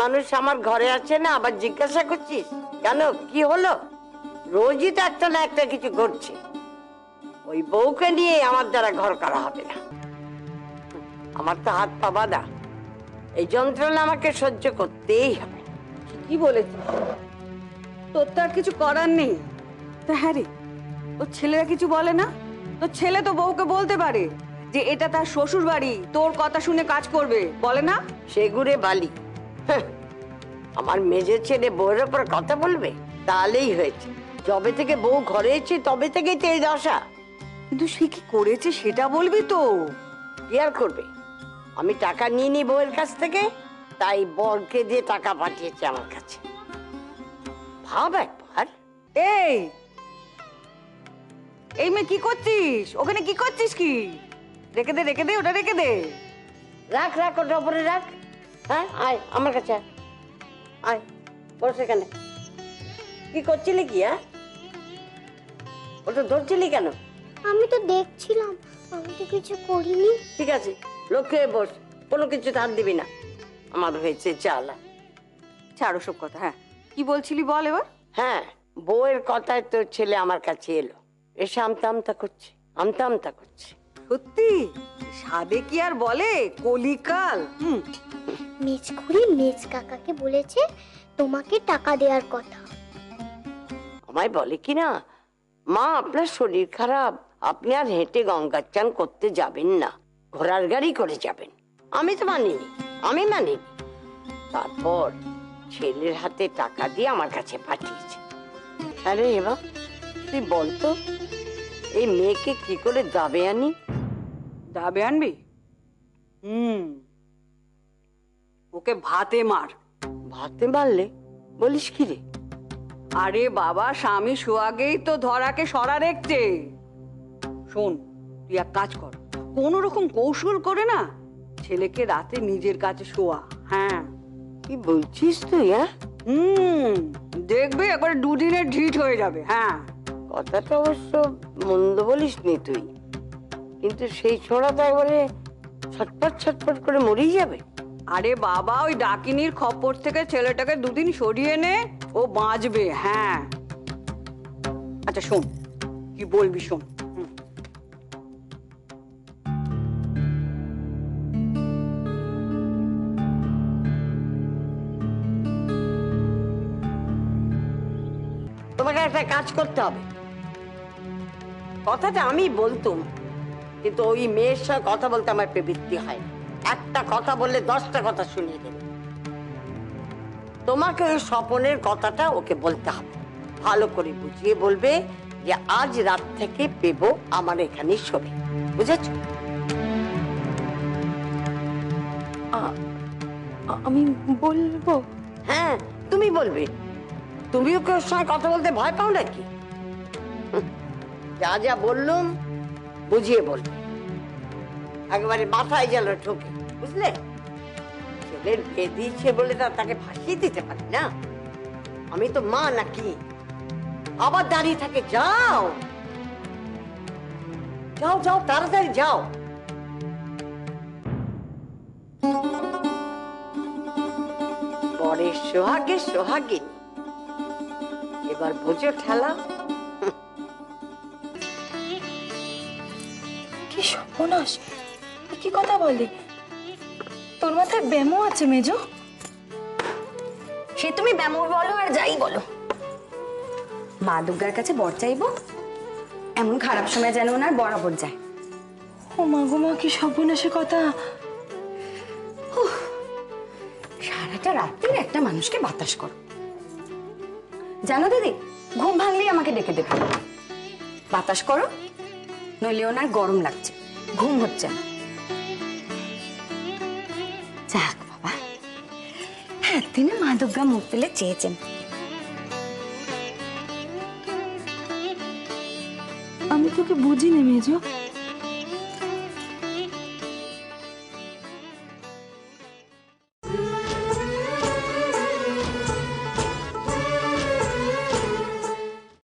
মানুষ আমার ঘরে আছে না, আবার জিজ্ঞাসা করছিস কেন, কি হলো? রোজই তো একটা না একটা কিছু ঘটছে। ওই বউকে নিয়ে আমার দ্বারা ঘর করা হবে না। আমার তো হাত পা বাঁধা, এই যন্ত্রণা আমাকে সহ্য করতেই হবে। কি বলেছিস? তোর তো আর কিছু করার নেই। তা হ্যাঁ রে, তোর ছেলেরা কিছু বলে না? তোর ছেলে তো বউকে বলতে পারে যে এটা তার শ্বশুর বাড়ি, তোর কথা শুনে কাজ করবে, বলে না? সেগুড়ে বালি। আমার মেজে ছেলে বউয়ের ওপর কথা বলবে? তাহলেই হয়েছে। যবে থেকে বউ ঘরে এসেছে তবে থেকেই তো এই দশা। কিন্তু সে কি করেছে সেটা বলবি তো? কি আর করবে? আমি টাকা নিয়ে নি বউয়ের কাছ থেকে, তাই বরকে দিয়ে টাকা পাঠিয়েছে আমার কাছে। ভাব একবার। এই এই মেয়ে কি করছিস ওখানে? কি করছিস? কি রেখে দে, রেখে দে, ওটা রেখে দে। রাখ রাখ, ওটা উপরে রাখ। হ্যাঁ, আয় আমার কাছে আয়, আয় বস এখানে। কি করছিলি কি? হ্যাঁ, ওটা ধরছিলি কেন? আমি তো দেখছিলাম, আমি তো কিছু করিনি। ঠিক আছে, লক্ষ্যে বস, কোনো কিছু ধার দিবি না। আমার হয়েছে চালা। ছাড়ো সব কথা। হ্যাঁ, কি বলছিলি বল এবার। হ্যাঁ, বউয়ের কথায় তোর ছেলে আমার কাছে এলো, এসে আমতা আমতা করছে, আমতা আমতা করছে। সত্যি? সাদে কি আর বলে কলিকাল। মেজখুড়ি মেজ কাকাকে বলেছে তোমাকে টাকা দেওয়ার কথা। আমায় বলে কি না, মা আপনার শরীর খারাপ, আপনি আর হেঁটে গঙ্গার চান করতে যাবেন না, ঘোড়ার গাড়ি করে যাবেন। আমি তো মানিনি, আমি মানিনি। তারপর ছেলের হাতে টাকা দিয়ে আমার কাছে পাঠিয়েছে। আরে এবার তুই বলতো, এই মেয়েকে কি করে দাবে আনি? দাবে আনবি? ওকে ভাতে মার। ভাতে মারলে? বলিস কি রে? আরে বাবা, স্বামী সোহাগেই তো ধরাকে সরা রেখছে। শোন, তুই এক কাজ কর, কোন রকম কৌশল করে না ছেলেকে রাতে নিজের কাছে শোয়া। হ্যাঁ। কি বলছিস তুই? হ্যাঁ, দেখবে একবারে দুদিনের ঢিট হয়ে যাবে। হ্যাঁ, কথাটা অবশ্য মন্দ বলিস নি তুই, কিন্তু সেই ছোড়া তো একবারে ছটপট ছটপট করে মরেই যাবে। আরে বাবা, ওই ডাকিনীর খপ্পর থেকে ছেলেটাকে দুদিন সরিয়ে নে, ও বাঁচবে। হ্যাঁ, আচ্ছা শোন, কি বলবি শোন। তোমাকে একটা কাজ করতে হবে। কথাটা আমি বলতুম, কিন্তু ওই মেয়ের সঙ্গে কথা বলতে আমার প্রবৃত্তি হয় না। একটা কথা বললে 10টা কথা শুনিয়ে দেবে। তোমাকে ওই স্বপনের কথাটা ওকে বলতে হবে, ভালো করে বুঝিয়ে বলবে যে আজ রাত থেকে পেবো আমার এখানে শোবে, বুঝেছ? আমি বলবো? হ্যাঁ, তুমি বলবে। তুমি ওকে ওর সঙ্গে কথা বলতে ভয় পাও নাকি? যা যা বললুম বুঝিয়ে বলবে, একেবারে মাথায় যেন ঢোকে, বুঝলে? ছেলের বিয়ে দিয়েছে বলে তাকে ফাঁসিয়ে দিতে পারি না। আমি তো মা নাকি আবার দাঁড়িয়ে থাকে? যাও যাও যাও, তাড়াতাড়ি যাও। পরে সোহাগে সোহাগিনী, এবার বোঝো ঠেলা। কি সর্বনাশ! কি কথা বলে? তোর মাথায় ব্যামো আছে মেজো? সে তুমি ব্যামো বলো আর যাই বলো, মা দুর্গার কাছে বর চাইবো, এমন খারাপ সময় যেন ওনার বরাবর যায়। ও মা গো মা, কি সর্বনাশের কথা! সারাটা রাত্রি একটা মানুষকে বাতাস করো। জানো দিদি, ঘুম ভাঙলেই আমাকে ডেকে দেবে, বাতাস করো, নইলে ওনার গরম লাগছে, ঘুম হচ্ছে না। যাক বাবা, একদিনে মা দুর্গা মুখ তুলে চেয়েছেন। আমি তোকে বুঝিনি মেজো,